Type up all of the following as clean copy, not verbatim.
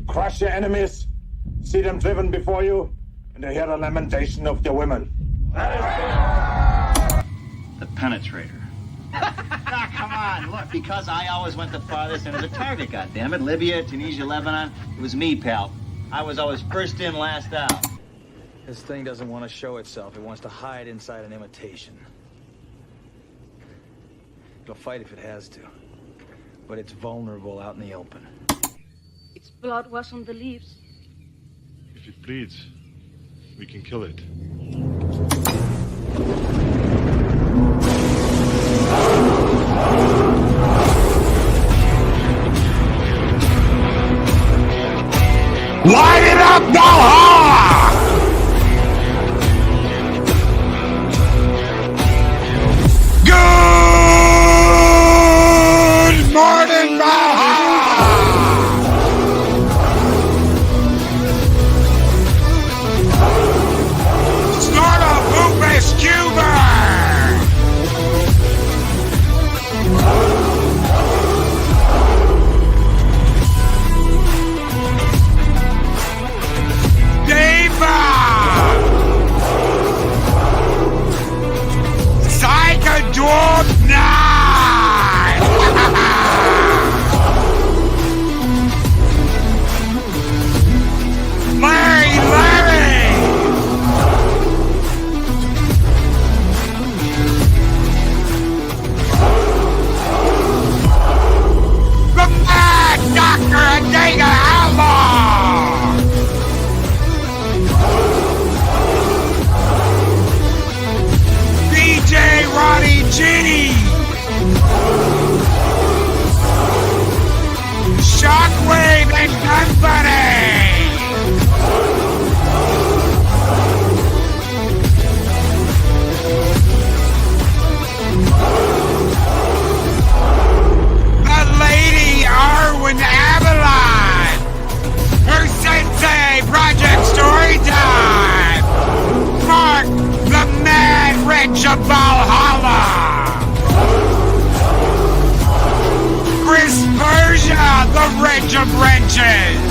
crush your enemies, see them driven before you, and to hear the lamentation of their women. The penetrator. Now, come on, look, because I always went the farthest into the target, goddammit. Libya, Tunisia, Lebanon, it was me, pal. I was always first in, last out. This thing doesn't want to show itself. It wants to hide inside an imitation. It'll fight if it has to, but it's vulnerable out in the open. Its blood was on the leaves. If it bleeds, we can kill it. Light it up, Valhalla! Good morning, Valhalla! Start a Boopus Cuba! Psychodorp night! Larry! The Mad Dr. Adega Outlaw! DJ Roddy Genie, Shockwave and Company. The Lady Arwen Avalon, her Sensei Project Storytime. Mark the Mad Wrench of Valhalla! Chris Persia, the Wrench of Wrenches!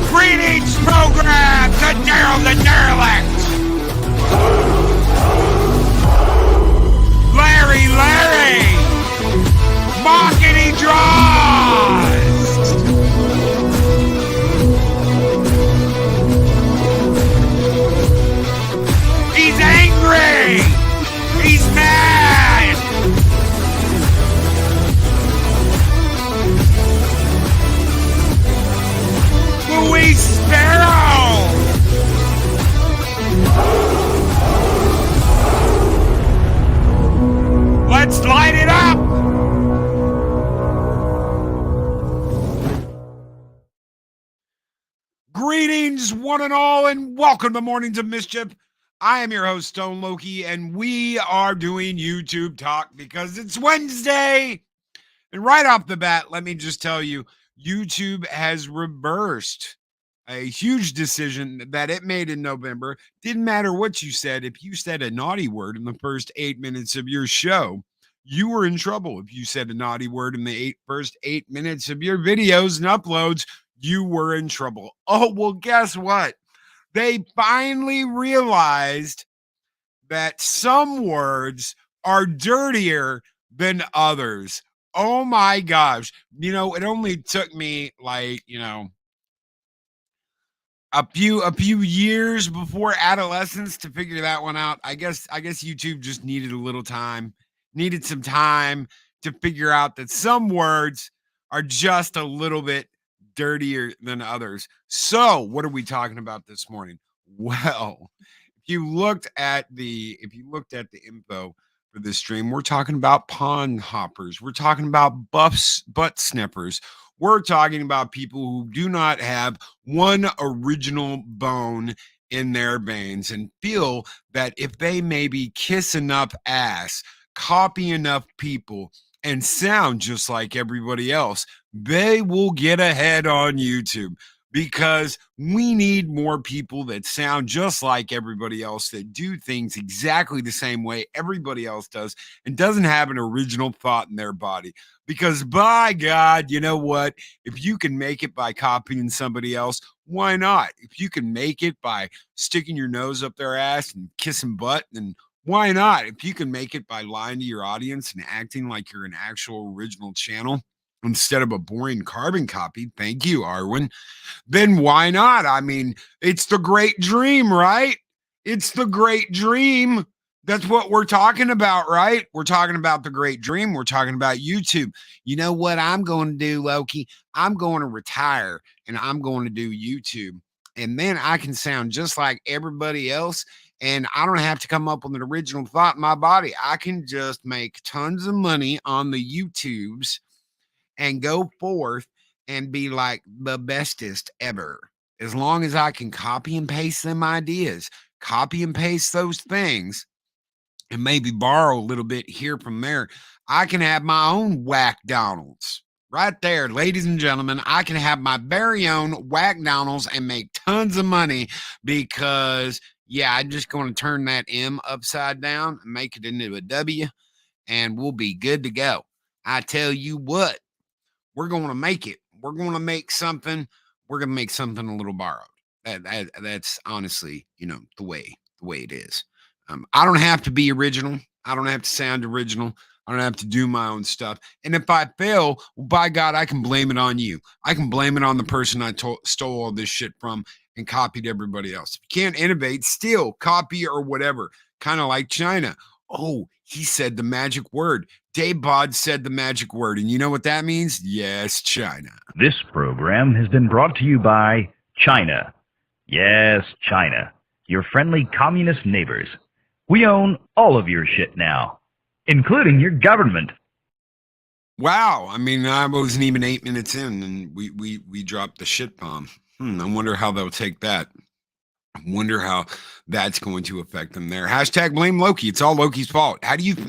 Greetings program to Daryl the Derelict! Larry! Mockety Draws! He's angry! He's mad! Louise Sparrow! Let's light it up! Greetings, one and all, and welcome to Mornings of Mischief. I am your host, Stone Loki, and we are doing YouTube talk because it's Wednesday. And right off the bat, let me just tell you, YouTube has reversed a huge decision that it made in November. Didn't matter what you said. If you said a naughty word in the first 8 minutes of your show, you were in trouble. If you said a naughty word in the first 8 minutes of your videos and uploads, you were in trouble. Oh, well, guess what? They finally realized that some words are dirtier than others. Oh my gosh. You know, it only took me like, a few years before adolescence to figure that one out. I guess YouTube just needed a little time, needed some time to figure out that some words are just a little bit dirtier than others. So what are we talking about this morning? Well, if you looked at the info for this stream, we're talking about pond hoppers. We're talking about butt sniffers. We're talking about people who do not have one original bone in their veins and feel that if they maybe kiss enough ass, copy enough people, and sound just like everybody else, they will get ahead on YouTube. because we need more people that sound just like everybody else, that do things exactly the same way everybody else does and doesn't have an original thought in their body. Because by God, you know what? If you can make it by copying somebody else, why not? If you can make it by sticking your nose up their ass and kissing butt, then why not? If you can make it by lying to your audience and acting like you're an actual original channel instead of a boring carbon copy, thank you, Arwen, then why not? I mean, it's the great dream, right? It's the great dream. That's what we're talking about, right? We're talking about the great dream. We're talking about YouTube. You know what I'm going to do, Loki? I'm going to retire and I'm going to do YouTube. And then I can sound just like everybody else. And I don't have to come up with an original thought in my body. I can just make tons of money on the YouTubes and go forth and be like the bestest ever. As long as I can copy and paste them ideas, copy and paste those things, and maybe borrow a little bit here from there, I can have my own Whack Donalds. Right there, ladies and gentlemen, I can have my very own Whack Donalds and make tons of money because, yeah, I'm just going to turn that M upside down and make it into a W, and we'll be good to go. I tell you what, we're going to make it. We're going to make something. We're going to make something a little borrowed. That's honestly, the way it is. I don't have to be original. I don't have to sound original. I don't have to do my own stuff. And if I fail, well, by God, I can blame it on you. I can blame it on the person I stole all this shit from and copied everybody else. If you can't innovate, steal, copy, or whatever. Kind of like China. Oh, he said the magic word. Dave Bod said the magic word. And you know what that means? Yes, China. This program has been brought to you by China. Yes, China. Your friendly communist neighbors. We own all of your shit now, including your government. Wow. I mean, I wasn't even 8 minutes in and we dropped the shit bomb. I wonder how they'll take that. I wonder how that's going to affect them there. Hashtag blame Loki. It's all Loki's fault.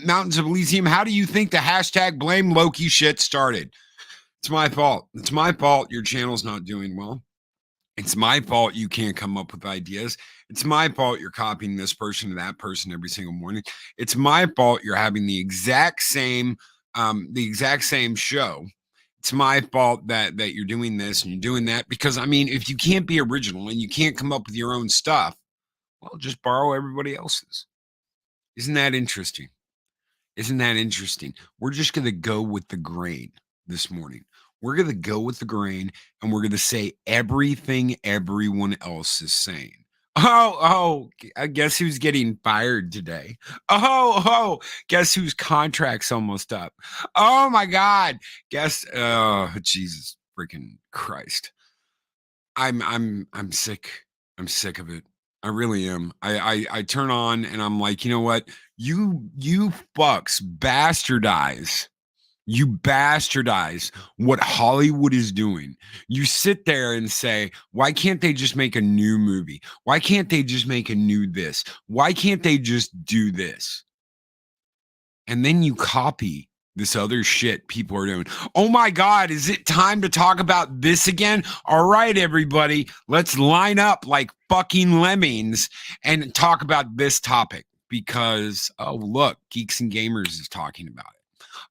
Mountains of Elysium, how do you think the hashtag blame Loki shit started? It's my fault. It's my fault your channel's not doing well. It's my fault you can't come up with ideas. It's my fault you're copying this person to that person every single morning. It's my fault you're having the exact same show. It's my fault that you're doing this and you're doing that, because I mean, if you can't be original and you can't come up with your own stuff, well, just borrow everybody else's. Isn't that interesting? Isn't that interesting? We're just going to go with the grain this morning. We're going to go with the grain and we're going to say everything everyone else is saying. Oh, I guess who's getting fired today? Guess whose contract's almost up? Oh my God. Jesus freaking Christ. I'm sick. I'm sick of it. I really am. I turn on and I'm like, you know what? You fucks bastardize. You bastardize what Hollywood is doing. You sit there and say, why can't they just make a new movie? Why can't they just make a new this? Why can't they just do this? And then you copy this other shit people are doing. Oh my God, is it time to talk about this again? All right, everybody, let's line up like fucking lemmings and talk about this topic because, oh, look, Geeks and Gamers is talking about it.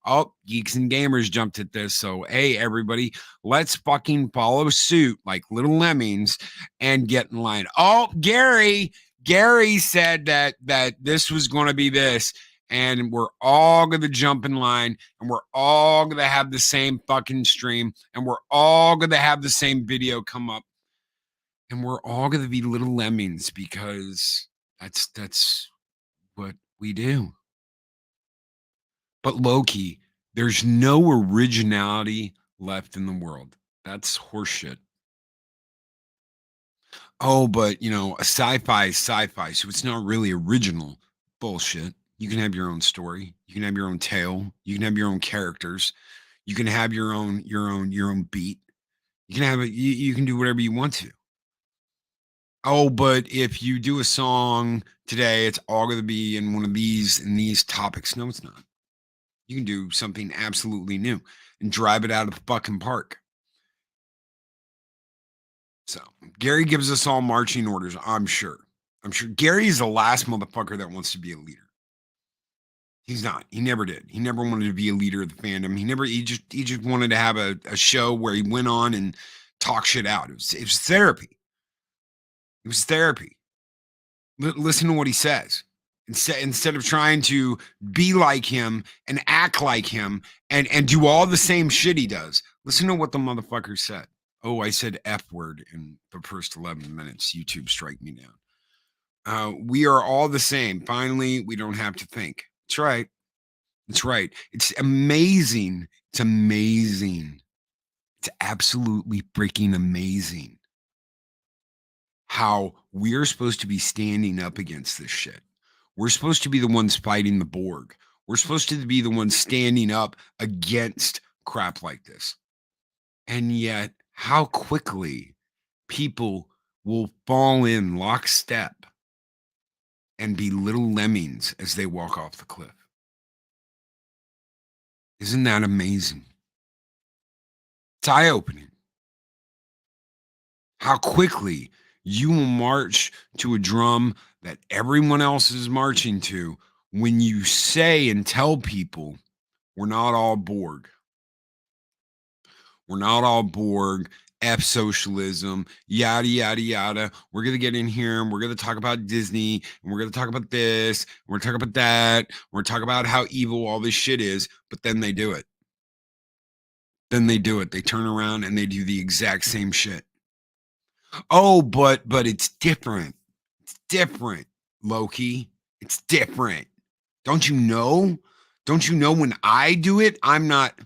Oh, Geeks and Gamers jumped at this. So, hey, everybody, let's fucking follow suit like little lemmings and get in line. Oh, Gary said that this was going to be this. And we're all going to jump in line and we're all going to have the same fucking stream and we're all going to have the same video come up and we're all going to be little lemmings because that's what we do. But Loki, there's no originality left in the world. That's horseshit. Oh, but a sci-fi is sci-fi, so it's not really original. Bullshit. You can have your own story. You can have your own tale. You can have your own characters. You can have your own beat. You can have it. You can do whatever you want to. Oh, but if you do a song today, it's all going to be in one of these topics. No, it's not. You can do something absolutely new and drive it out of the fucking park. So Gary gives us all marching orders. I'm sure Gary is the last motherfucker that wants to be a leader. He's not. He never did. He never wanted to be a leader of the fandom. He just wanted to have a show where he went on and talk shit out. It was therapy. It was therapy. Listen to what he says. Instead of trying to be like him and act like him and do all the same shit he does. Listen to what the motherfucker said. Oh, I said F word in the first 11 minutes. YouTube strike me down. We are all the same. Finally, we don't have to think. That's right. That's right. It's amazing. It's amazing. It's absolutely freaking amazing how we're supposed to be standing up against this shit. We're supposed to be the ones fighting the Borg. We're supposed to be the ones standing up against crap like this. And yet, how quickly people will fall in lockstep and be little lemmings as they walk off the cliff. Isn't that amazing? It's eye-opening. How quickly you will march to a drum that everyone else is marching to when you say and tell people, we're not all Borg. We're not all Borg. F socialism, yada, yada, yada. We're going to get in here and we're going to talk about Disney and we're going to talk about this. And we're going to talk about that. We're going to talk about how evil all this shit is. But then they do it. Then they do it. They turn around and they do the exact same shit. Oh, but it's different. It's different, Loki. It's different. Don't you know? Don't you know when I do it, I'm not,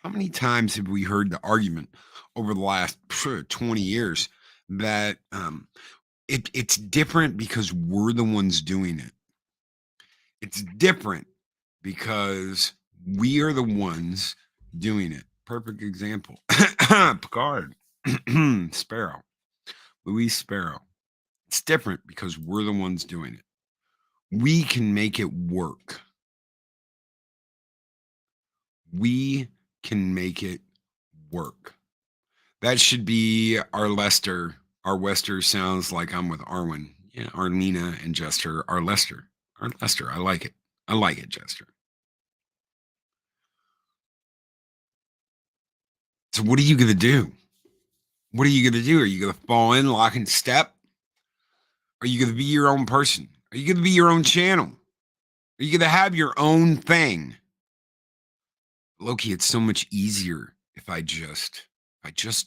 How many times have we heard the argument over the last 20 years that it's different because we're the ones doing it? It's different because we are the ones doing it. Perfect example. Picard. Sparrow. Louis Sparrow. It's different because we're the ones doing it. We can make it work. We can make it work. That should be our Lester. Our Wester sounds like I'm with Arwen. Yeah, Arlena and Jester. Our Lester. Our Lester. I like it. I like it, Jester. So what are you going to do? What are you going to do? Are you going to fall in, lock and step? Are you going to be your own person? Are you going to be your own channel? Are you going to have your own thing? Loki, it's so much easier if I just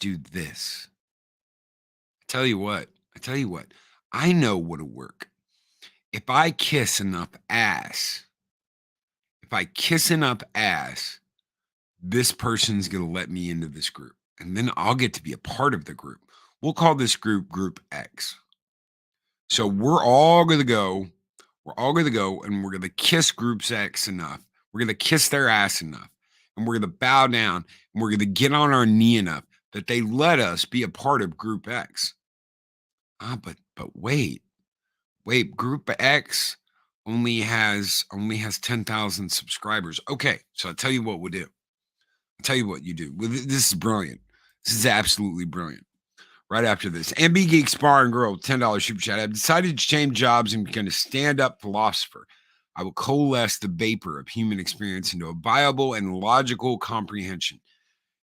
do this. I tell you what, I know what'll work. If I kiss enough ass, this person's going to let me into this group. And then I'll get to be a part of the group. We'll call this group Group X. So we're all going to go and we're going to kiss Group X enough. We're going to kiss their ass enough. And we're going to bow down and we're going to get on our knee enough that they let us be a part of Group X. But wait, Group X only has 10,000 subscribers. Okay, so I'll tell you what we'll do. I'll tell you what you do. This is brilliant. This is absolutely brilliant. Right after this, MB Geek Sparring Girl, $10 super chat. I've decided to change jobs and become a stand-up philosopher. I will coalesce the vapor of human experience into a viable and logical comprehension.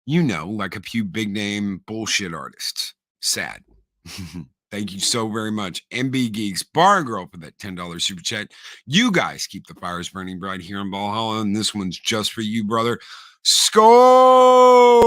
You know, like a few big-name bullshit artists. Sad. Thank you so very much, MB Geeks Bar Girl, for that $10 super chat. You guys keep the fires burning bright here in Valhalla, and this one's just for you, brother. Skull!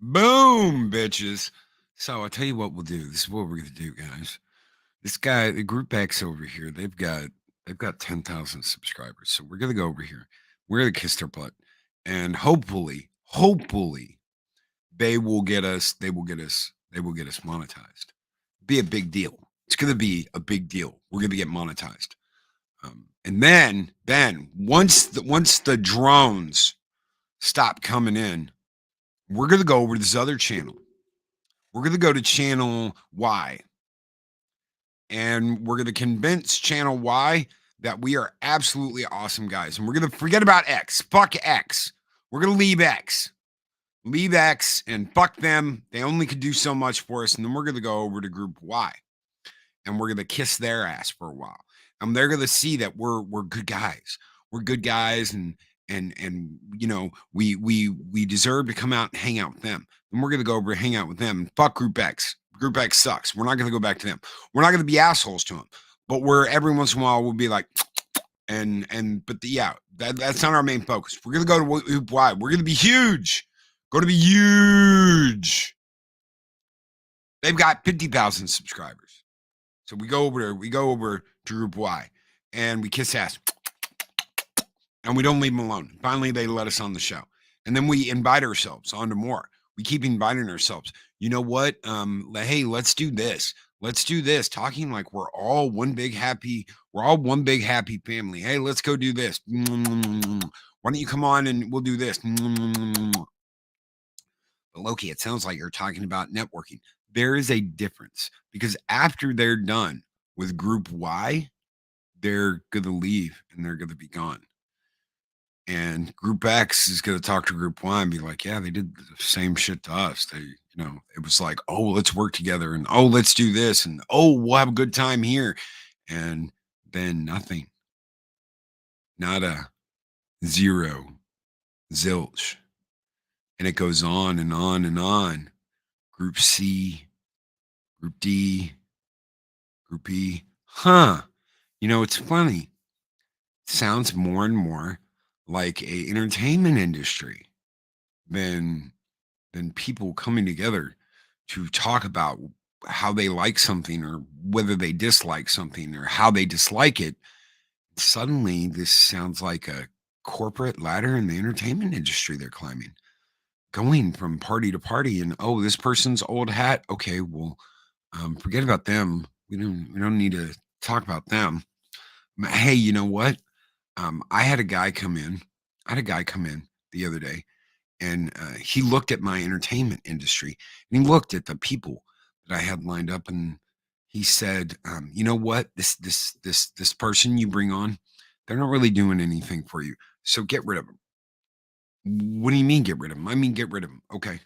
Boom, bitches. So I'll tell you what we'll do. This is what we're going to do, guys. This guy, the Group X over here, they've got 10,000 subscribers. So we're going to go over here. We're going to kiss their butt. And hopefully, they will get us monetized. Be a big deal. It's going to be a big deal. We're going to get monetized. And then once the drones stop coming in, We're going to go over to this other channel. We're going to go to channel Y. And we're going to convince channel Y that we are absolutely awesome guys. And we're going to forget about X. Fuck X. We're going to leave X. Leave X and fuck them. They only could do so much for us. And then we're going to go over to group Y. And we're going to kiss their ass for a while. And they're going to see that we're good guys. We're good guys, and you know, we deserve to come out and hang out with them. And we're going to go over and hang out with them. And fuck group X. Group X sucks. We're not going to go back to them. We're not going to be assholes to them. But we're every once in a while we'll be like, yeah, that's not our main focus. We're going to go to group Y. We're going to be huge. Going to be huge. They've got 50,000 subscribers. So we go over to group Y and we kiss ass. And we don't leave them alone. Finally, they let us on the show. And then we invite ourselves onto more. We keep inviting ourselves. You know what? Hey, let's do this. Let's do this. Talking like we're all one big happy family. Hey, let's go do this. Why don't you come on and we'll do this? But Loki, it sounds like you're talking about networking. There is a difference, because after they're done with group Y, they're going to leave and they're going to be gone. And group X is going to talk to group Y and be like, yeah, they did the same shit to us. They, you know, it was like, oh, let's work together, and oh, let's do this, and oh, we'll have a good time here. And then nothing. Nada. Zero. Zilch. And it goes on and on and on. Group C, group D, group E. You know, it's funny. It sounds more and more like a entertainment industry than people coming together to talk about how they like something or whether they dislike something or how they dislike it. Suddenly, this sounds like a corporate ladder in the entertainment industry they're climbing, going from party to party. And oh, this person's old hat. Okay, well, forget about them. We don't need to talk about them. Hey, you know what? I had a guy come in the other day, and he looked at my entertainment industry, and he looked at the people that I had lined up, and he said, you know what? This person you bring on, they're not really doing anything for you. So get rid of them. What do you mean get rid of them? I mean, get rid of them. Okay.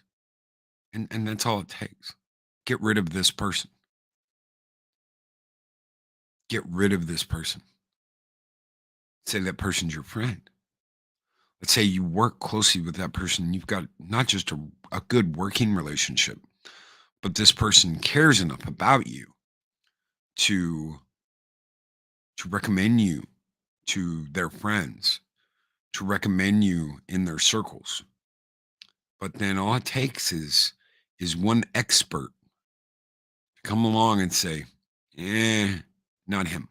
And that's all it takes. Get rid of this person. Get rid of this person. Say that person's your friend. Let's say you work closely with that person. You've got not just a good working relationship, but this person cares enough about you to recommend you to their friends, to recommend you in their circles. But then all it takes is one expert to come along and say, not him.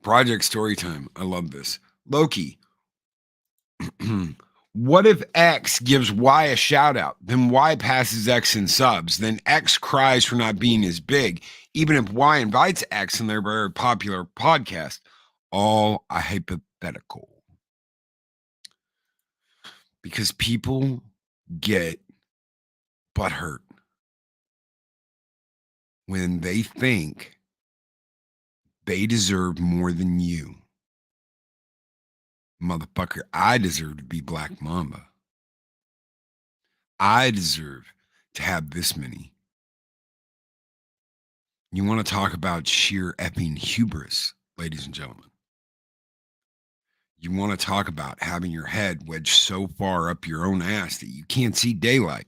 Project Storytime. I love this. Loki. What if X gives Y a shout out? Then Y passes X in subs. Then X cries for not being as big. Even if Y invites X in their very popular podcast. All a hypothetical. Because people get butthurt when they think they deserve more than you. Motherfucker, I deserve to be Black Mamba. I deserve to have this many. You want to talk about sheer effing hubris, ladies and gentlemen. You want to talk about having your head wedged so far up your own ass that you can't see daylight.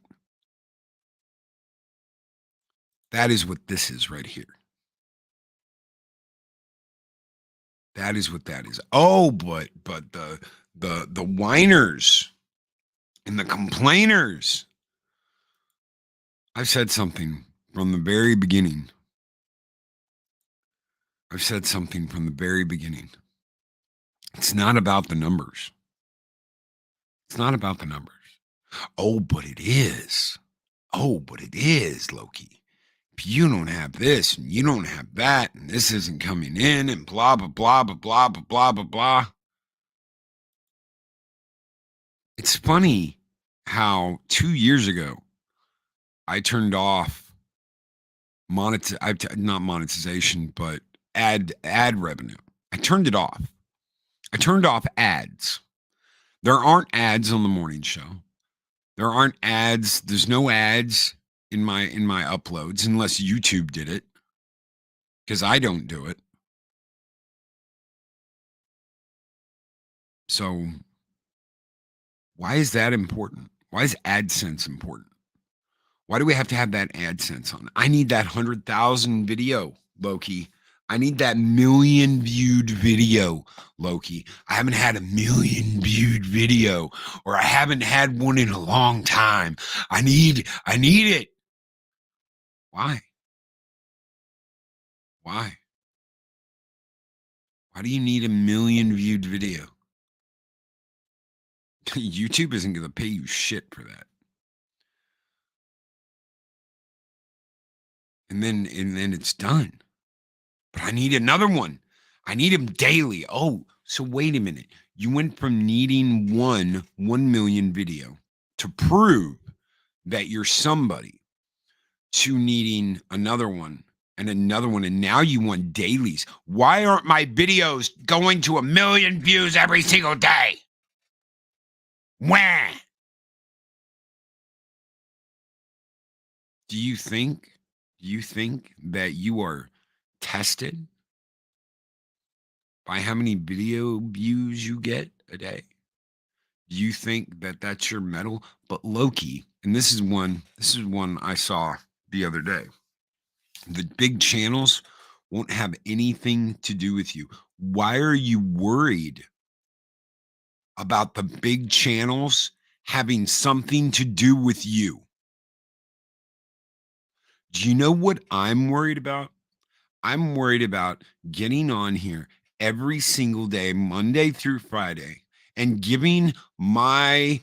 That is what this is right here. That is what that is. Oh, but the whiners and the complainers. I've said something from the very beginning. It's not about the numbers. Oh, but it is. Loki. If you don't have this and you don't have that and this isn't coming in and blah, blah, blah, blah, blah, blah, blah, blah, blah. It's funny how 2 years ago I turned off not monetization, but ad revenue. I turned it off. I turned off ads. There aren't ads on the morning show. There aren't ads. There's no ads in my uploads unless YouTube did it, because I don't do it. So why is that important? Why is AdSense important? Why do we have to have that AdSense on? I need that 100,000 video, Loki. I need that million viewed video, Loki. I haven't had a million viewed video, or I haven't had one in a long time. I need it. Why? Why? Why do you need a million viewed video? YouTube isn't going to pay you shit for that. And then it's done. But I need another one. I need them daily. Oh, so wait a minute. You went from needing 1 million video to prove that you're somebody to needing another one and another one. And now you want dailies. Why aren't my videos going to 1 million views every single day? Wah! Do you think that you are tested by how many video views you get a day? Do you think that that's your medal? But Loki, and this is one I saw the other day. The big channels won't have anything to do with you. Why are you worried about the big channels having something to do with you? Do you know what I'm worried about? I'm worried about getting on here every single day, Monday through Friday, and giving my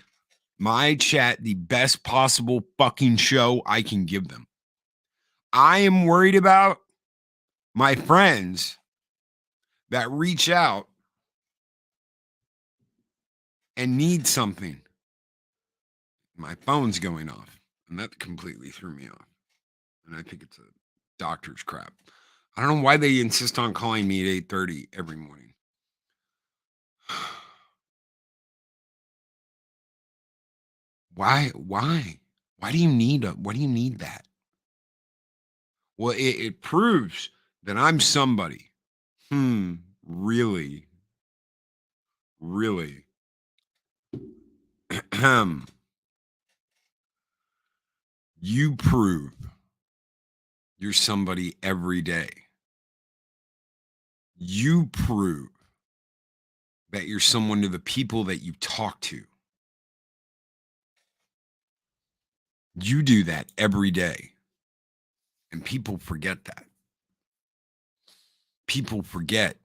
chat the best possible fucking show I can give them. I am worried about my friends that reach out and need something. My phone's going off, and that completely threw me off. And I think it's a doctor's crap. I don't know why they insist on calling me at 8:30 every morning. Why do you need that? Well, it proves that I'm somebody. Really? You prove you're somebody every day. You prove that you're someone to the people that you talk to. You do that every day. And people forget that. People forget.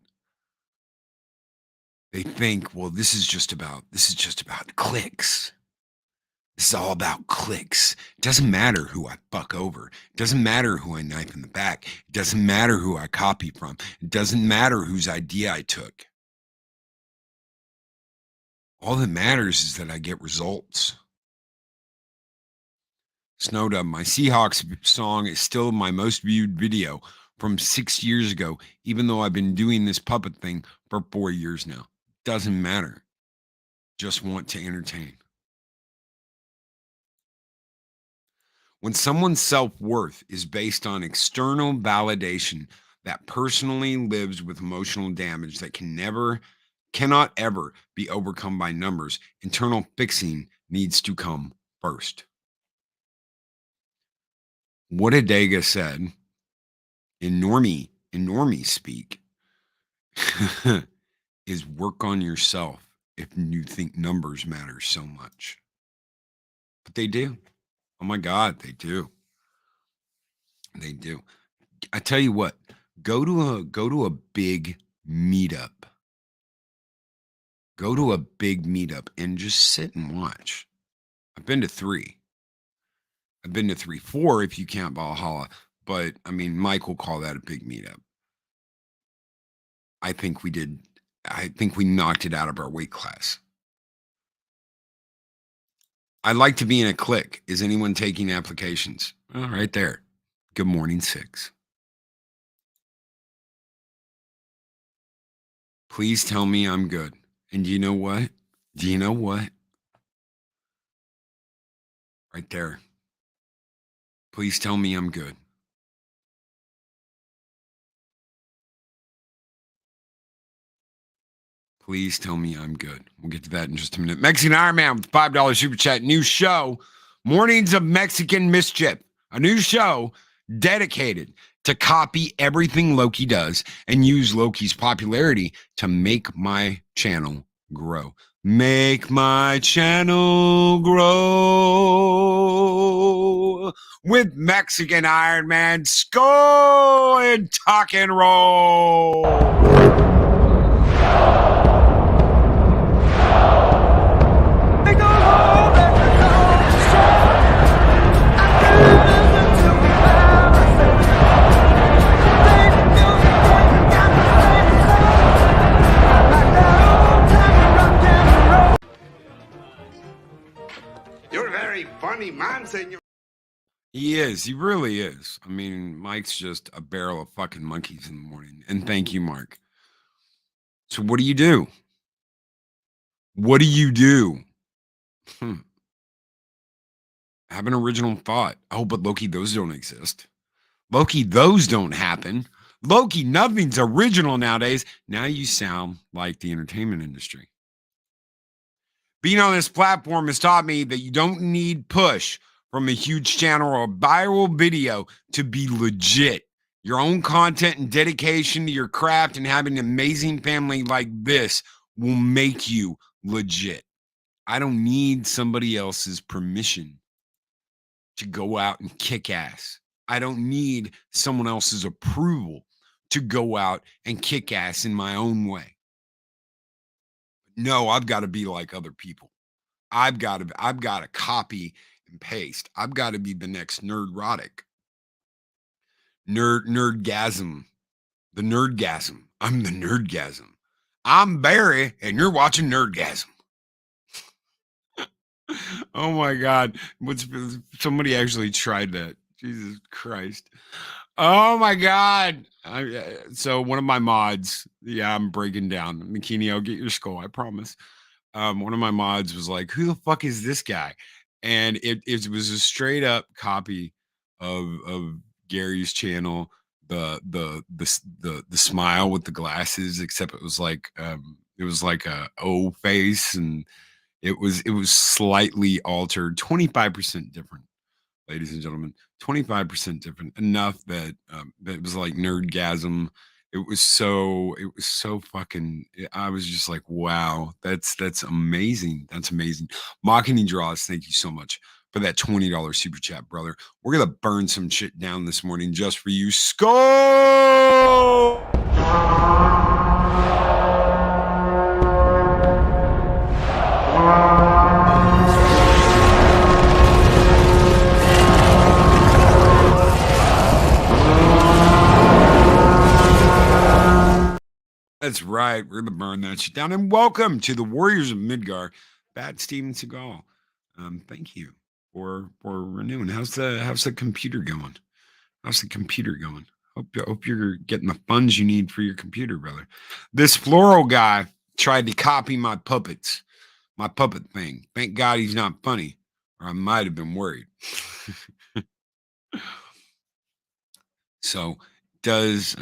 They think, well, this is just about clicks. This is all about clicks. It doesn't matter who I fuck over. It doesn't matter who I knife in the back. It doesn't matter who I copy from. It doesn't matter whose idea I took. All that matters is that I get results. Snowdub, my Seahawks song is still my most viewed video from 6 years ago, even though I've been doing this puppet thing for 4 years now. Doesn't matter. Just want to entertain. When someone's self-worth is based on external validation that personally lives with emotional damage that cannot ever be overcome by numbers, internal fixing needs to come first. What Adega said in normie speak is work on yourself if you think numbers matter so much. But they do. Oh my God, they do. They do. I tell you what, go to a big meetup. Go to a big meetup and just sit and watch. I've been to 3. I've been to 3, 4 if you count Valhalla, but I mean, Mike will call that a big meetup. I think we knocked it out of our weight class. I'd like to be in a clique. Is anyone taking applications? Oh, right there. Good morning, 6. Please tell me I'm good. And do you know what? Do you know what? Right there. Please tell me I'm good. Please tell me I'm good. We'll get to that in just a minute. Mexican Iron Man with $5 super chat. New show, Mornings of Mexican Mischief. A new show dedicated to copy everything Loki does and use Loki's popularity to make my channel grow. Make my channel grow with Mexican Iron Man. Go and talk and roll. You're a very funny man, senor. He is. He really is. I mean, Mike's just a barrel of fucking monkeys in the morning. And thank you, Mark. So what do you do? What do you do? Have an original thought. Oh, but Loki, those don't exist. Loki, those don't happen. Loki, nothing's original nowadays. Now you sound like the entertainment industry. Being on this platform has taught me that you don't need push from a huge channel or a viral video to be legit. Your own content and dedication to your craft and having an amazing family like this will make you legit. I don't need somebody else's permission to go out and kick ass. I don't need someone else's approval to go out and kick ass in my own way. No, I've got to be like other people. I've got to copy and paste. I've got to be the next nerdrotic. Nerdgasm. The nerdgasm. I'm the nerdgasm. I'm Barry and you're watching Nerdgasm. Oh my God. Somebody actually tried that. Jesus Christ. Oh my God. So one of my mods, I'm breaking down. McKinney, I'll get your skull, I promise. One of my mods was like, who the fuck is this guy? And it was a straight up copy of Gary's channel, the smile with the glasses, except it was like a O face, and it was slightly altered, 25% different, ladies and gentlemen, 25% different, enough that that was like nerdgasm. It was so fucking, I was just like, wow, that's amazing. That's amazing. Mocking Draws, thank you so much for that $20 super chat, brother. We're gonna burn some shit down this morning just for you. Skull! That's right. We're going to burn that shit down. And welcome to the Warriors of Midgar, Bad Steven Seagal. Thank you for renewing. How's the computer going? How's the computer going? Hope you're getting the funds you need for your computer, brother. This floral guy tried to copy my puppet thing. Thank God he's not funny, or I might have been worried. So does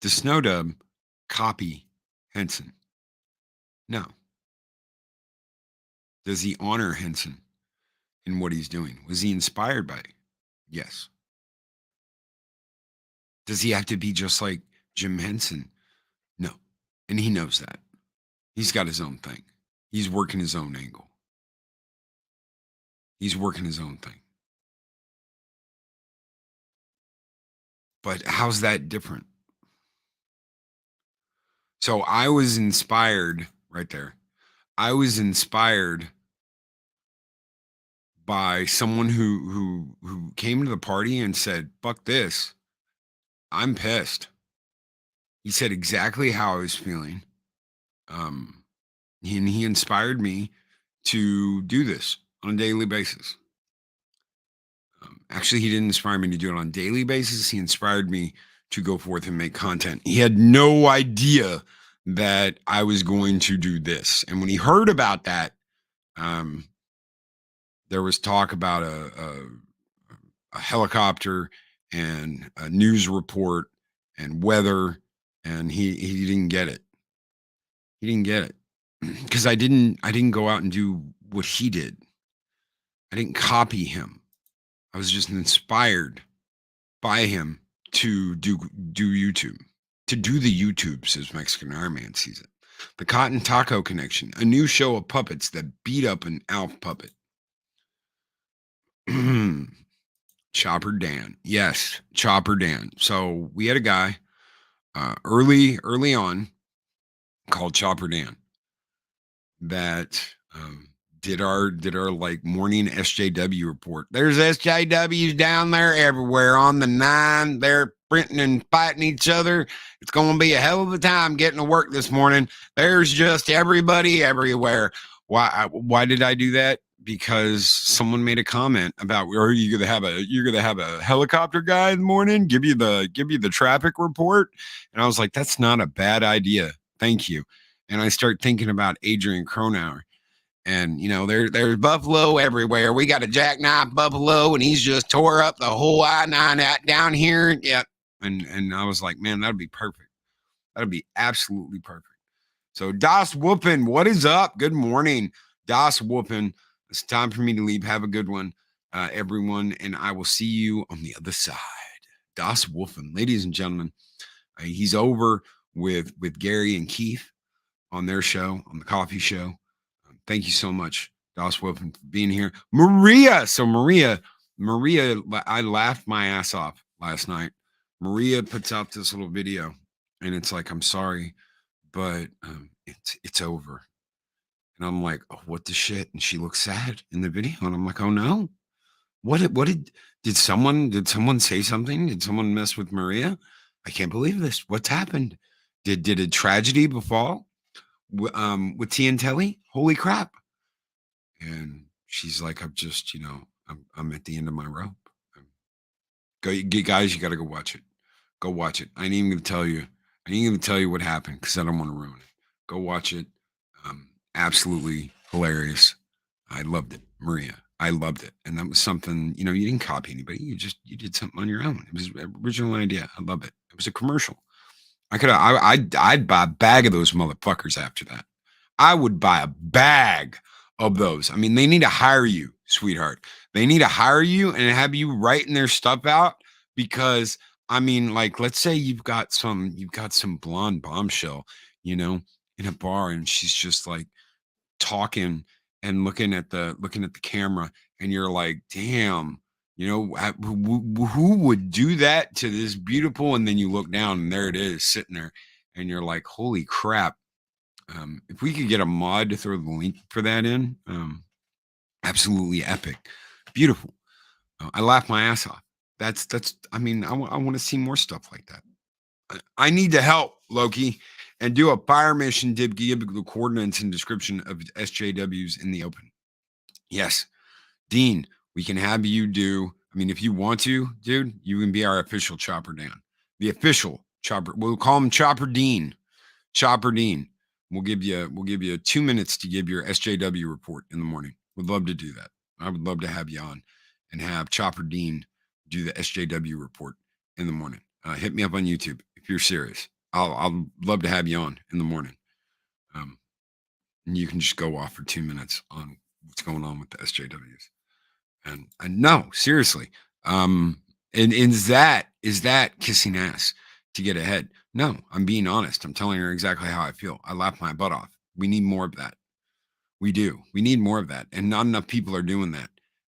Snowdub copy Henson? No. Does he honor Henson in what he's doing? Was he inspired by it? Yes. Does he have to be just like Jim Henson? No. And he knows that. He's got his own thing. He's working his own angle. He's working his own thing. But how's that different? So I was inspired right there. I was inspired by someone who came to the party and said, fuck this. I'm pissed. He said exactly how I was feeling. And he inspired me to do this. on a daily basis. Actually, he didn't inspire me to do it on a daily basis. He inspired me to go forth and make content. He had no idea that I was going to do this. And when he heard about that, there was talk about a helicopter and a news report and weather, and he didn't get it. He didn't get it because I didn't go out and do what he did. I didn't copy him. I was just inspired by him to do YouTube, to do the YouTubes, as Mexican Iron Man sees it. The Cotton Taco Connection, a new show of puppets that beat up an Alf puppet. Chopper Dan. Yes, Chopper Dan. So we had a guy early on called Chopper Dan that did our like morning SJW report. There's SJWs down there everywhere on the 9. They're sprinting and fighting each other. It's going to be a hell of a time getting to work this morning. There's just everybody everywhere. Why did I do that? Because someone made a comment about, are you gonna have a helicopter guy in the morning give you the traffic report? And I was like, that's not a bad idea, thank you. And I start thinking about Adrian Cronauer, and there's buffalo everywhere. We got a jackknife buffalo, and he's just tore up the whole I-9 down here. Yeah, and I was like, man, that'd be perfect. That'd be absolutely perfect. So Das Whoopin, what is up? Good morning, Das Whoopin. It's time for me to leave. Have a good one, everyone, and I will see you on the other side. Das Whoopin, ladies and gentlemen, he's over with Gary and Keith on their show, on the coffee show. Thank you so much, Das Whoopin, for being here. Maria, so Maria, I laughed my ass off last night. Maria puts out this little video, and it's like, I'm sorry, but it's over. And I'm like, oh, what the shit? And she looks sad in the video. And I'm like, oh no. Did someone say something? Did someone mess with Maria? I can't believe this. What's happened? Did a tragedy befall with T and Telly? Holy crap. And she's like, I'm just, I'm at the end of my rope. Guys, you got to go watch it. Go watch it. I ain't even going to tell you what happened because I don't want to ruin it. Go watch it. Absolutely hilarious. I loved it, Maria. I loved it. And that was something, you didn't copy anybody. You did something on your own. It was an original idea. I love it. It was a commercial. I'd buy a bag of those motherfuckers after that. I would buy a bag of those. I mean, they need to hire you, sweetheart. They need to hire you and have you writing their stuff out because, I mean, like, let's say you've got some blonde bombshell, in a bar, and she's just like talking and looking at the camera, and you're like, damn, who would do that to this beautiful? And then you look down, and there it is sitting there, and you're like, holy crap. If we could get a mod to throw the link for that in, absolutely epic, beautiful. I laughed my ass off. I mean, I want to see more stuff like that. I need to help, Loki, and do a fire mission to give the coordinates and description of SJWs in the open. Yes, Dean, we can have you do. I mean, if you want to, dude, you can be our official Chopper Dan. The official Chopper. We'll call him Chopper Dean. Chopper Dean. We'll give you 2 minutes to give your SJW report in the morning. Would love to do that. I would love to have you on and have Chopper Dean do the SJW report in the morning. Hit me up on YouTube if you're serious. I'll love to have you on in the morning. And you can just go off for 2 minutes on what's going on with the SJWs. And no, seriously. And is that kissing ass to get ahead? No, I'm being honest. I'm telling her exactly how I feel. I laughed my butt off. We need more of that. We do. We need more of that. And not enough people are doing that.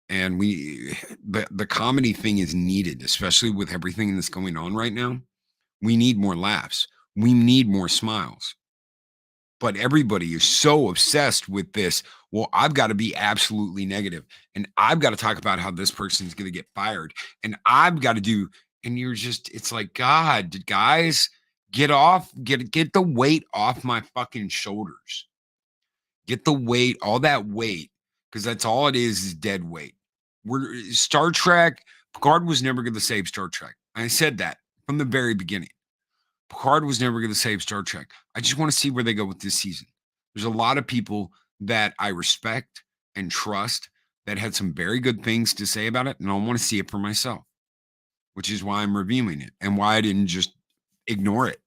And the comedy thing is needed, especially with everything that's going on right now. We need more laughs. We need more smiles. But everybody is so obsessed with this. Well, I've got to be absolutely negative, and I've got to talk about how this person is going to get fired, and I've got to do. And you're just, it's like, God, guys, get the weight off my fucking shoulders. Get the weight, all that weight because that's all it is dead weight. Star Trek, Picard was never going to save Star Trek. I said that from the very beginning. Picard was never going to save Star Trek. I just want to see where they go with this season. There's a lot of people that I respect and trust that had some very good things to say about it, and I want to see it for myself, which is why I'm reviewing it and why I didn't just ignore it.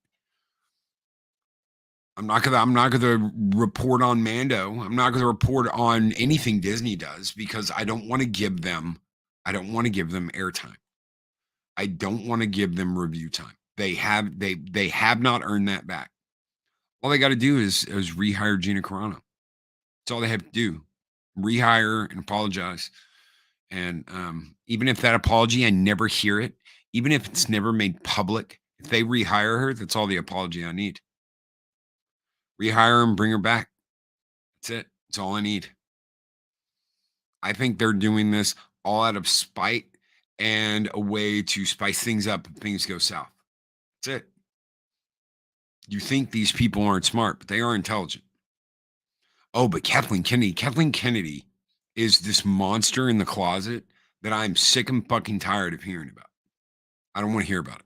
I'm not gonna report on Mando. I'm not gonna report on anything Disney does because I don't want to give them airtime. I don't want to give them review time. They have not earned that back. All they got to do is rehire Gina Carano. That's all they have to do. Rehire and apologize. And even if that apology, I never hear it, even if it's never made public, if they rehire her, that's all the apology I need. Rehire her and bring her back. That's it. That's all I need. I think they're doing this all out of spite and a way to spice things up if things go south. That's it. You think these people aren't smart, but they are intelligent. Oh, but Kathleen Kennedy is this monster in the closet that I'm sick and fucking tired of hearing about. I don't want to hear about it.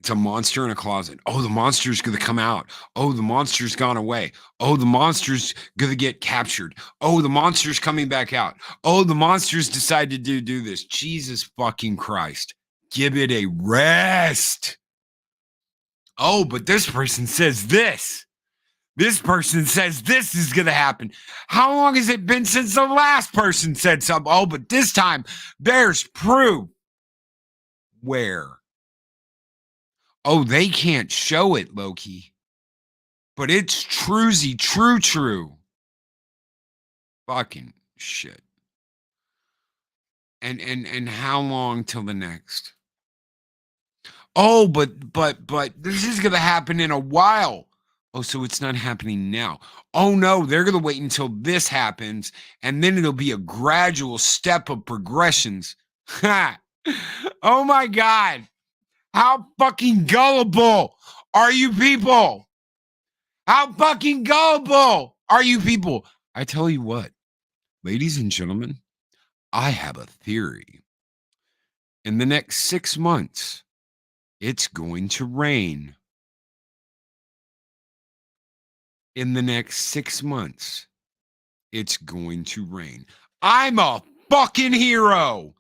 It's a monster in a closet. Oh, the monster's going to come out. Oh, the monster's gone away. Oh, the monster's going to get captured. Oh, the monster's coming back out. Oh, the monster's decided to do this. Jesus fucking Christ. Give it a rest. Oh, but this person says this. This person says this is going to happen. How long has it been since the last person said something? Oh, but this time there's proof. Where? Oh, they can't show it, Loki. But it's true. Fucking shit. And how long till the next? Oh, but this is going to happen in a while. Oh, so it's not happening now. Oh, no, they're going to wait until this happens, and then it'll be a gradual step of progressions. Ha! Oh, my God. How fucking gullible are you people? How fucking gullible are you people? I tell you what, ladies and gentlemen, I have a theory. In the next 6 months, it's going to rain. In the next 6 months, it's going to rain. I'm a fucking hero.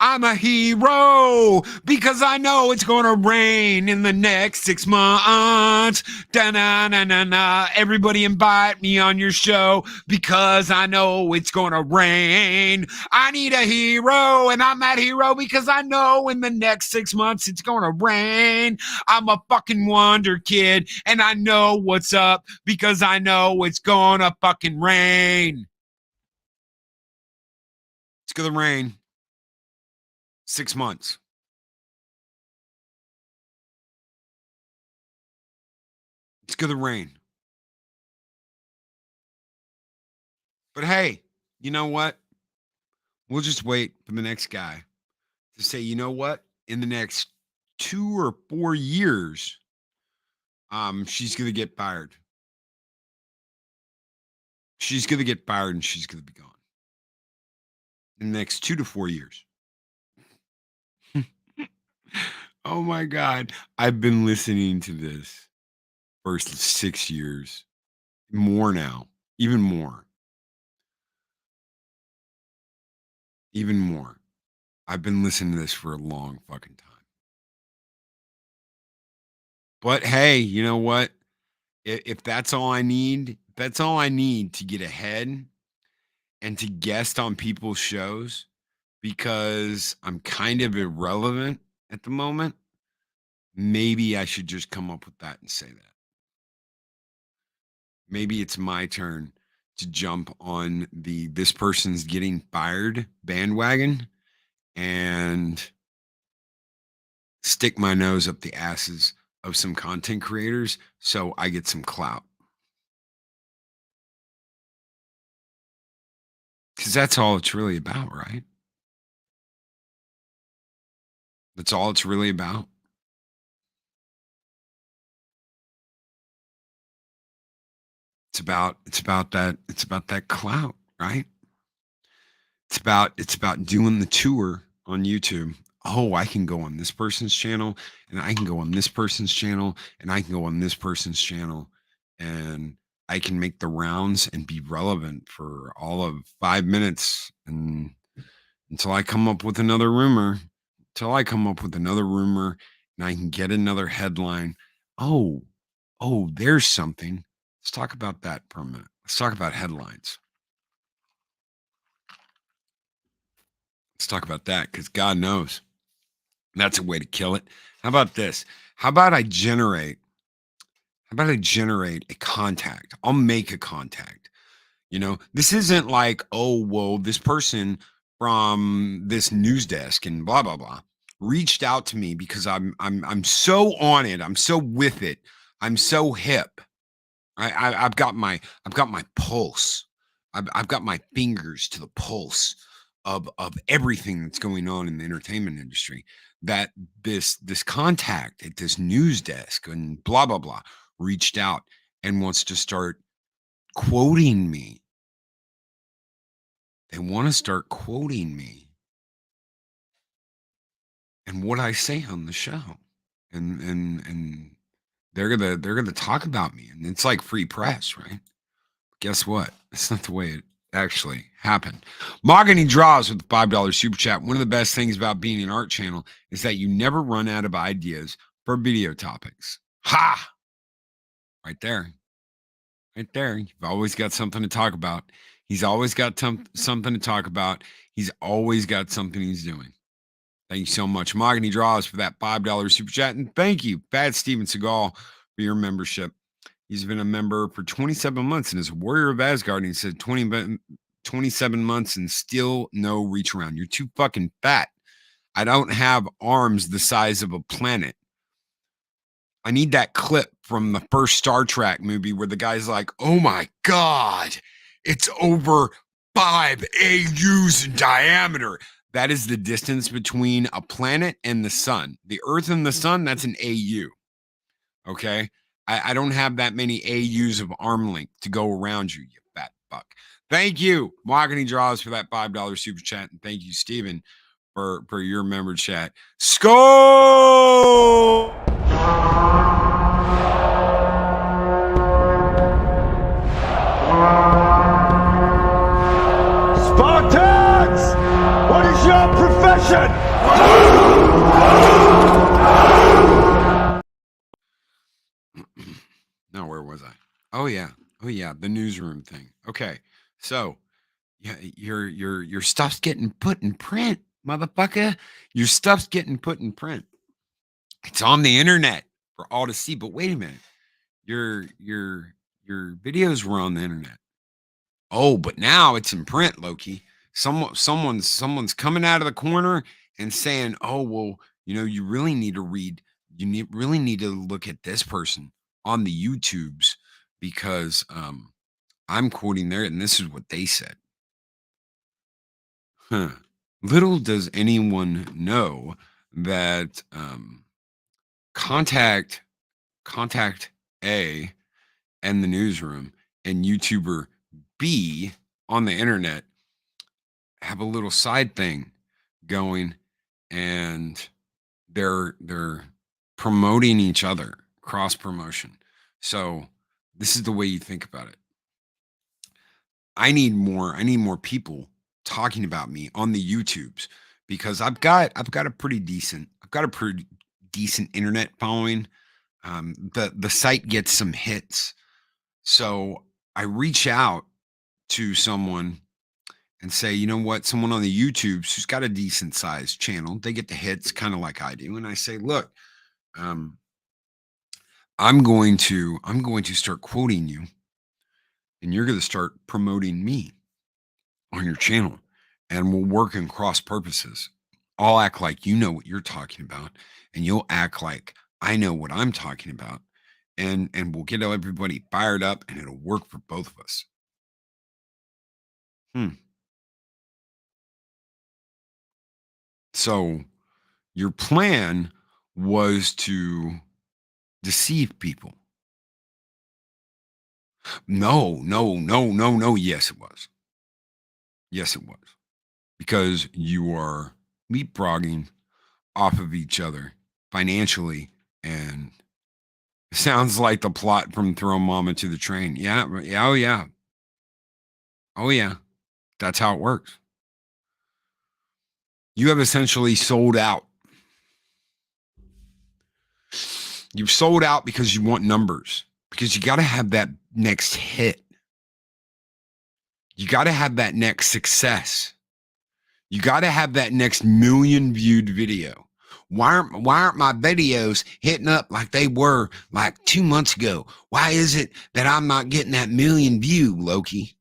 I'm a hero because I know it's going to rain in the next 6 months. Da-na-na-na-na. Everybody invite me on your show because I know it's going to rain. I need a hero, and I'm that hero because I know in the next 6 months it's going to rain. I'm a fucking wonder kid, and I know what's up because I know it's going to fucking rain. It's going to rain. 6 months. It's going to rain. But hey, you know what? We'll just wait for the next guy to say, you know what? In the next 2 or 4 years, she's going to get fired. She's going to get fired and she's going to be gone. In the next 2 to 4 years. Oh my God. I've been listening to this for 6 years. More now. Even more. Even more. I've been listening to this for a long fucking time. But hey, you know what? If that's all I need, that's all I need to get ahead and to guest on people's shows because I'm kind of irrelevant at the moment. Maybe I should just come up with that and say that. Maybe it's my turn to jump on this person's getting fired bandwagon and stick my nose up the asses of some content creators so I get some clout. Because that's all it's really about, right? That's all it's really about. It's about that clout, right? It's about doing the tour on YouTube. Oh, I can go on this person's channel, and I can go on this person's channel, and I can go on this person's channel, and I can make the rounds and be relevant for all of 5 minutes, and until I come up with another rumor, and I can get another headline. Oh, there's something. Let's talk about that for a minute. Let's talk about headlines. Let's talk about that, because God knows that's a way to kill it. How about this? How about I generate a contact? I'll make a contact. This isn't like, oh, well, this person from this news desk and blah blah blah reached out to me because I'm so on it. I'm so with it. I'm so hip. I've got my pulse. I've got my fingers to the pulse of everything that's going on in the entertainment industry. That this contact at this news desk and blah blah blah reached out and wants to start quoting me. They want to start quoting me and what I say on the show, and they're gonna talk about me, and it's like free press, right? Guess what? It's not the way it actually happened. Mahogany Draws with the $5 super chat. One of the best things about being an art channel is that you never run out of ideas for video topics. Ha! Right there. Right there. You've always got something to talk about. He's always got something to talk about. He's always got something he's doing. Thank you so much. Mahogany Draws for that $5 super chat. And thank you, Bad Steven Seagal, for your membership. He's been a member for 27 months and is a warrior of Asgard. And he said 27 months and still no reach around. You're too fucking fat. I don't have arms the size of a planet. I need that clip from the first Star Trek movie where the guy's like, oh my God, it's over 5 AUs in diameter. That is the distance between a planet and the sun. The Earth and the sun, that's an AU. Okay? I don't have that many AUs of arm length to go around you, you fat fuck. Thank you, Mahogany Draws, for that $5 super chat. And thank you, Steven, for your member chat. Skull! Spartans! What is your profession? Now, where was I? Oh yeah, the newsroom thing. Okay, so yeah, your stuff's getting put in print, motherfucker. Your stuff's getting put in print. It's on the internet for all to see. But wait a minute, your videos were on the internet. Oh, but now it's in print, Loki. Someone's coming out of the corner and saying, "Oh, well, you really need to read. Really need to look at this person on the YouTubes because I'm quoting there, and this is what they said." Huh. Little does anyone know that contact A and the newsroom and YouTuber B on the internet have a little side thing going, and they're promoting each other, cross promotion. So this is the way you think about it. I need more people talking about me on the YouTubes because I've got a pretty decent internet following. The site gets some hits. So I reach out to someone and say, you know what, someone on the YouTubes who's got a decent sized channel, they get the hits kind of like I do. And I say, look, I'm going to start quoting you, and you're going to start promoting me on your channel, and we'll work in cross purposes. I'll act like you know what you're talking about, and you'll act like I know what I'm talking about, and we'll get everybody fired up, and it'll work for both of us. So your plan was to deceive people. No. Yes, it was. because you are leapfrogging off of each other financially. And it sounds like the plot from Throw Mama to the Train. Yeah. Oh, yeah. Oh, yeah. That's how it works. You have essentially sold out. You've sold out because you want numbers, because you got to have that next hit. You got to have that next success. You got to have that next million viewed video. Why aren't my videos hitting up like they were like 2 months ago? Why is it that I'm not getting that million view, Loki?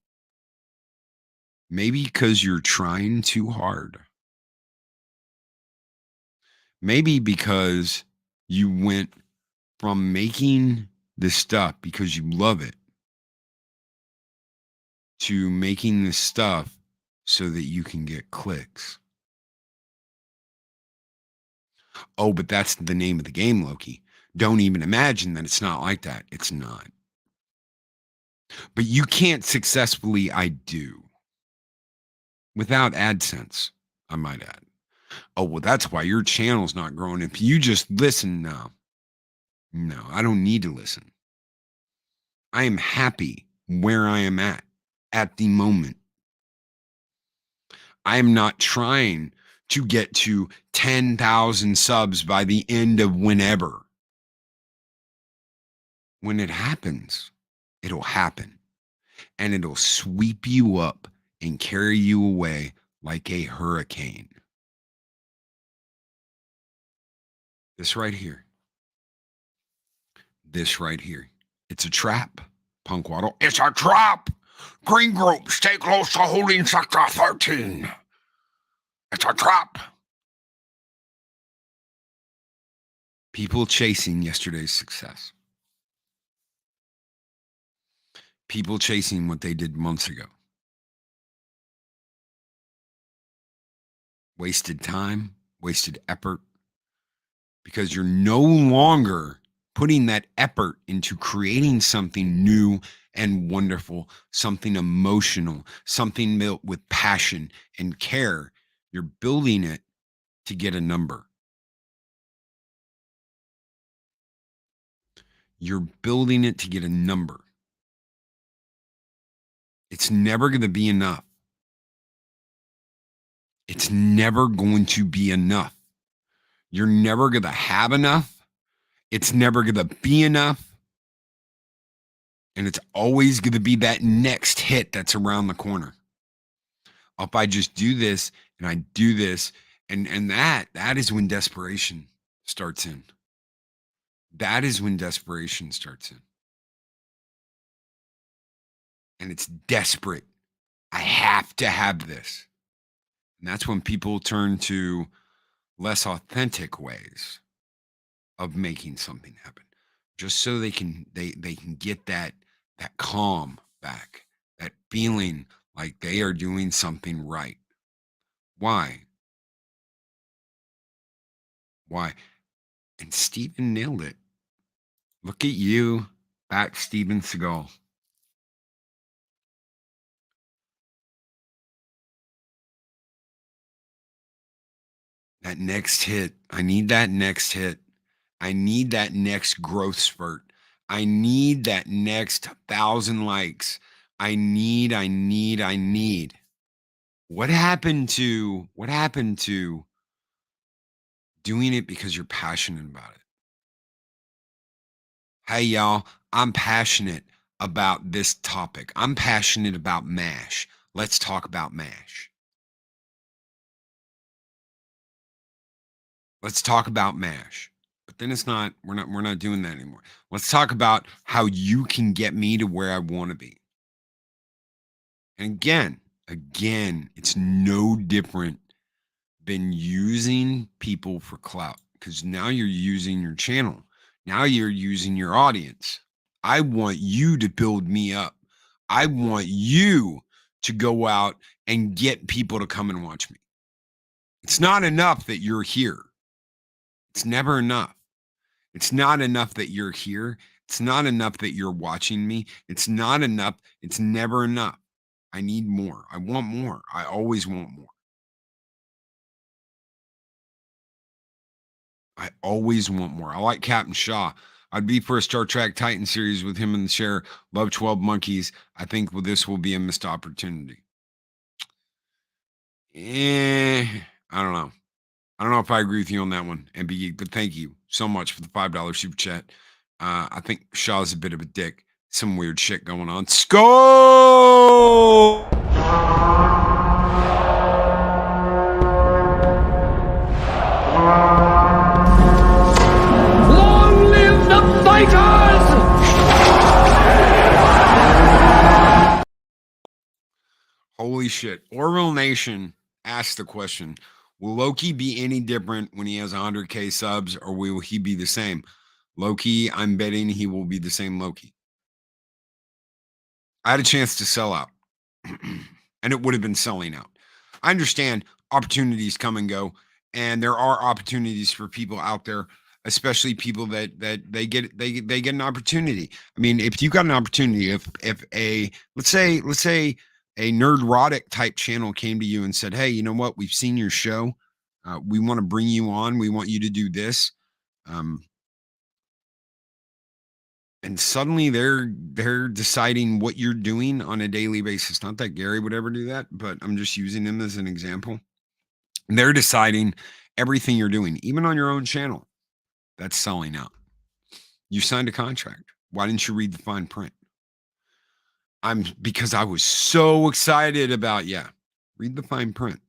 Maybe because you're trying too hard. Maybe because you went from making this stuff because you love it to making this stuff so that you can get clicks. Oh, but that's the name of the game, Loki. Don't even imagine that it's not like that. It's not. But you can't successfully, I do, without AdSense, I might add. Oh, well, that's why your channel's not growing. If you just listen now, no, I don't need to listen. I am happy where I am at the moment. I am not trying to get to 10,000 subs by the end of whenever. When it happens, it'll happen. And it'll sweep you up and carry you away like a hurricane. This right here. This right here. It's a trap, Punk Waddle. It's a trap! Green Group, stay close to holding Sector 13. It's a trap. People chasing yesterday's success. People chasing what they did months ago. Wasted time, wasted effort, because you're no longer putting that effort into creating something new and wonderful, something emotional, something built with passion and care. You're building it to get a number. You're building it to get a number. It's never going to be enough. It's never going to be enough. You're never going to have enough. It's never going to be enough. And it's always going to be that next hit that's around the corner. If I just do this and I do this, and that is when desperation starts in. That is when desperation starts in. And it's desperate. I have to have this. And that's when people turn to less authentic ways of making something happen, just so they can get that calm back, that feeling like they are doing something right. Why? And Steven nailed it. Look at you, back Steven Seagal. That next hit. I need that next hit. I need that next growth spurt. I need that next 1,000 likes. I need. What happened to doing it because you're passionate about it? Hey, y'all, I'm passionate about this topic. I'm passionate about MASH. Let's talk about MASH. Let's talk about MASH. But then we're not doing that anymore. Let's talk about how you can get me to where I want to be. And again, it's no different than using people for clout, because now you're using your channel. Now you're using your audience. I want you to build me up. I want you to go out and get people to come and watch me. It's not enough that you're here. It's never enough. It's not enough that you're here. It's not enough that you're watching me. It's not enough. It's never enough. I need more. I want more. I always want more. I always want more. I like Captain Shaw. I'd be for a Star Trek Titan series with him in the chair. Love 12 Monkeys. I think this will be a missed opportunity. I don't know. I don't know if I agree with you on that one, MB Geek, but thank you so much for the $5 super chat. I think Shaw's a bit of a dick. Some weird shit going on. Skull! Long live the fighters! Holy shit. Orville Nation asked the question, will Loki be any different when he has 100K subs, or will he be the same? Loki, I'm betting he will be the same Loki. I had a chance to sell out, and it would have been selling out. I understand opportunities come and go, and there are opportunities for people out there, especially people that they get an opportunity. I mean, if you got an opportunity, if a let's say a nerdrotic type channel came to you and said, hey, you know what, we've seen your show, we want to bring you on, we want you to do this, and suddenly they're deciding what you're doing on a daily basis. Not that Gary would ever do that, but I'm just using him as an example. They're deciding everything you're doing, even on your own channel. That's selling out. You signed a contract. Why didn't you read the fine print? Because I was so excited about, read the fine print.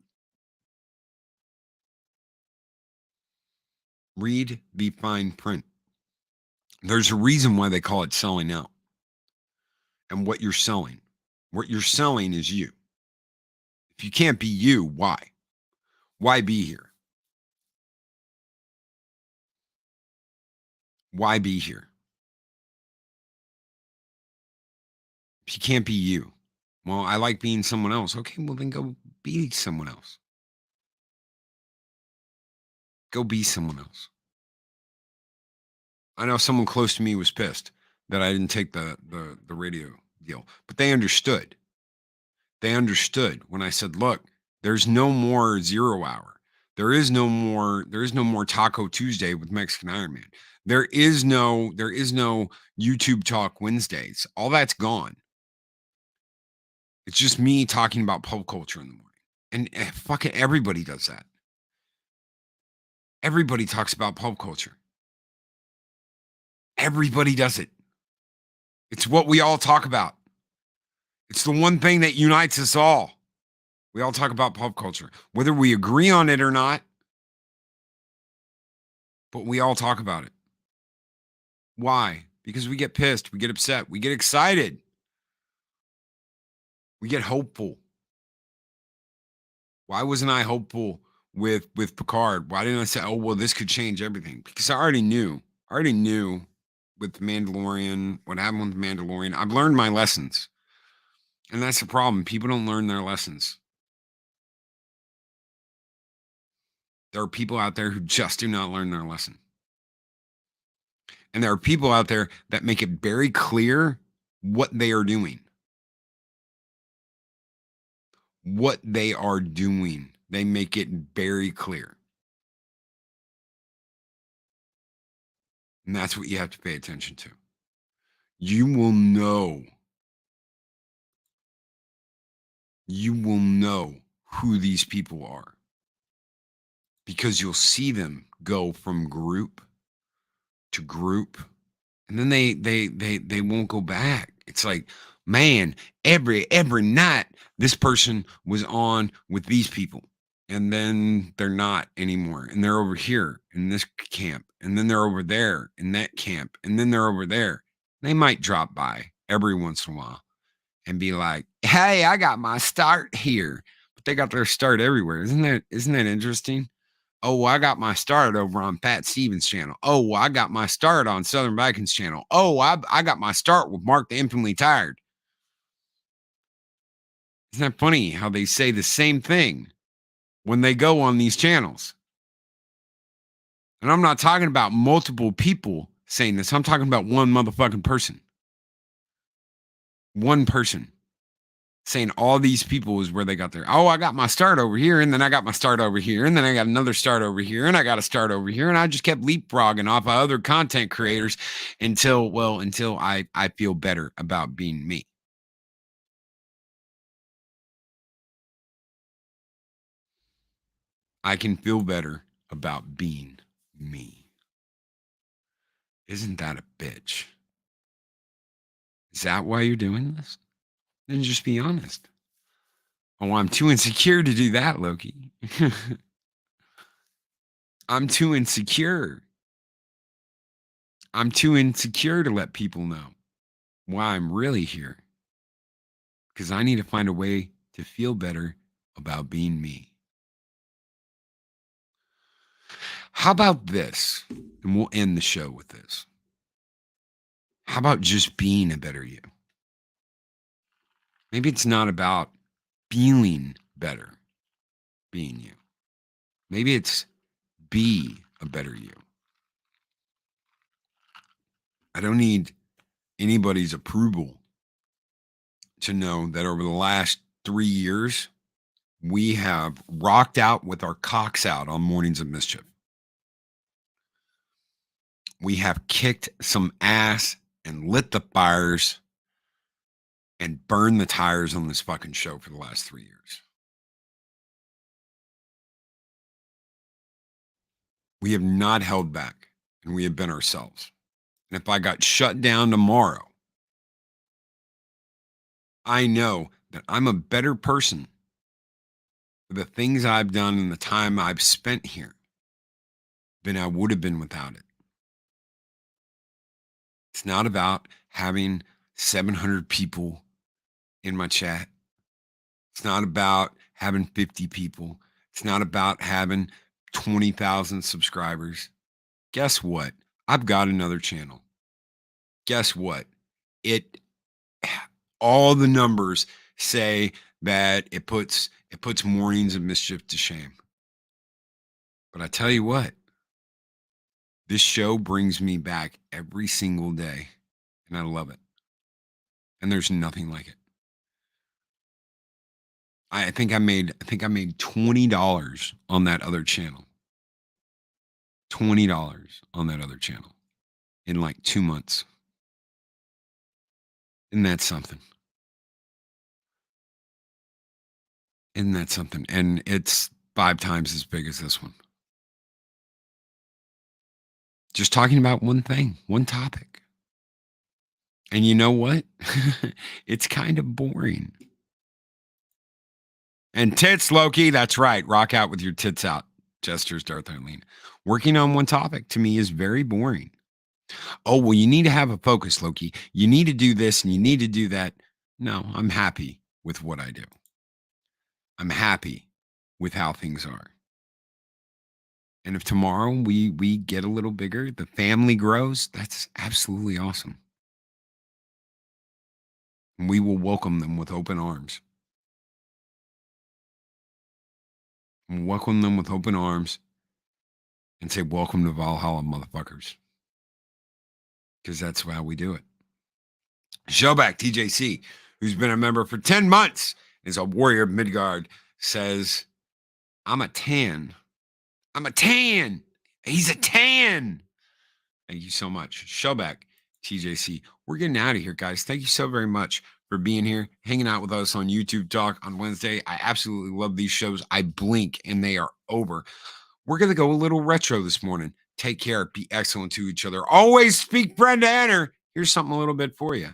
Read the fine print. There's a reason why they call it selling out. And what you're selling. What you're selling is you. If you can't be you, why? Why be here? Why be here? If you can't be you, well, I like being someone else. Okay, well, then go be someone else. Go be someone else. I know someone close to me was pissed that I didn't take the radio deal, but they understood. They understood when I said, look, there's no more 0 hour. There is no more Taco Tuesday with Mexican Iron Man. There is no YouTube Talk Wednesdays. All that's gone. It's just me talking about pop culture in the morning. And fucking everybody does that. Everybody talks about pop culture. Everybody does it. It's what we all talk about. It's the one thing that unites us all. We all talk about pop culture, whether we agree on it or not, but we all talk about it. Why? Because we get pissed, we get upset, we get excited, we get hopeful. Why wasn't I hopeful with Picard? Why didn't I say, oh, well, this could change everything? Because I already knew with The Mandalorian, what happened with The Mandalorian. I've learned my lessons. And that's the problem. People don't learn their lessons. There are people out there who just do not learn their lesson. And there are people out there that make it very clear what they are doing. What they are doing. They make it very clear. And that's what you have to pay attention to. You will know. You will know who these people are. Because you'll see them go from group to group. And then they won't go back. It's like, man, every night this person was on with these people. And then they're not anymore. And they're over here in this camp. And then they're over there in that camp. And then they're over there. They might drop by every once in a while and be like, hey, I got my start here. But they got their start everywhere. Isn't that interesting? Oh, well, I got my start over on Pat Stevens' channel. Oh, well, I got my start on Southern Vikings channel. Oh, I got my start with Mark the Infinitely Tired. Isn't that funny how they say the same thing when they go on these channels? And I'm not talking about multiple people saying this. I'm talking about one motherfucking person. One person. saying all these people is where they got their, oh, I got my start over here, and then I got my start over here, and then I got another start over here, and I got a start over here, and I just kept leapfrogging off of other content creators until I feel better about being me. I can feel better about being me. Isn't that a bitch? Is that why you're doing this? Then just be honest. Oh, I'm too insecure to do that, Loki. I'm too insecure. I'm too insecure to let people know why I'm really here. Because I need to find a way to feel better about being me. How about this? And we'll end the show with this. How about just being a better you? Maybe it's not about feeling better being you. Maybe it's be a better you. I don't need anybody's approval to know that over the last 3 years, we have rocked out with our cocks out on Mornings of Mischief. We have kicked some ass and lit the fires and burned the tires on this fucking show for the last 3 years. We have not held back, and we have been ourselves. And if I got shut down tomorrow, I know that I'm a better person for the things I've done and the time I've spent here than I would have been without it. It's not about having 700 people in my chat. It's not about having 50 people. It's not about having 20,000 subscribers. Guess what? I've got another channel. Guess what? All the numbers say that it puts Mornings of Mischief to shame. But I tell you what, this show brings me back every single day, and I love it. And there's nothing like it. I think I made $20 on that other channel. $20 on that other channel in like 2 months. Isn't that something? Isn't that something? And it's 5 times as big as this one. Just talking about one thing, one topic. And you know what? It's kind of boring. And tits, Loki, that's right. Rock out with your tits out. Gestures, Darth Arlene. Working on one topic to me is very boring. Oh, well, you need to have a focus, Loki. You need to do this and you need to do that. No, I'm happy with what I do. I'm happy with how things are. And if tomorrow we get a little bigger, the family grows, that's absolutely awesome. And we will welcome them with open arms. And welcome them with open arms and say, welcome to Valhalla, motherfuckers. Because that's how we do it. Showback TJC, who's been a member for 10 months, is a warrior of Midgard, says, I'm a tan. I'm a tan. He's a tan. Thank you so much. Showback TJC. We're getting out of here, guys. Thank you so very much for being here, hanging out with us on YouTube Talk on Wednesday. I absolutely love these shows. I blink and they are over. We're going to go a little retro this morning. Take care. Be excellent to each other. Always speak friend to enter. Here's something a little bit for you.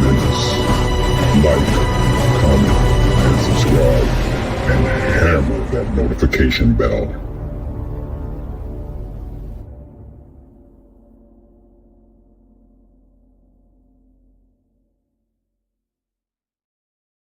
Menace. Like, comment, and subscribe, and hammer that notification bell.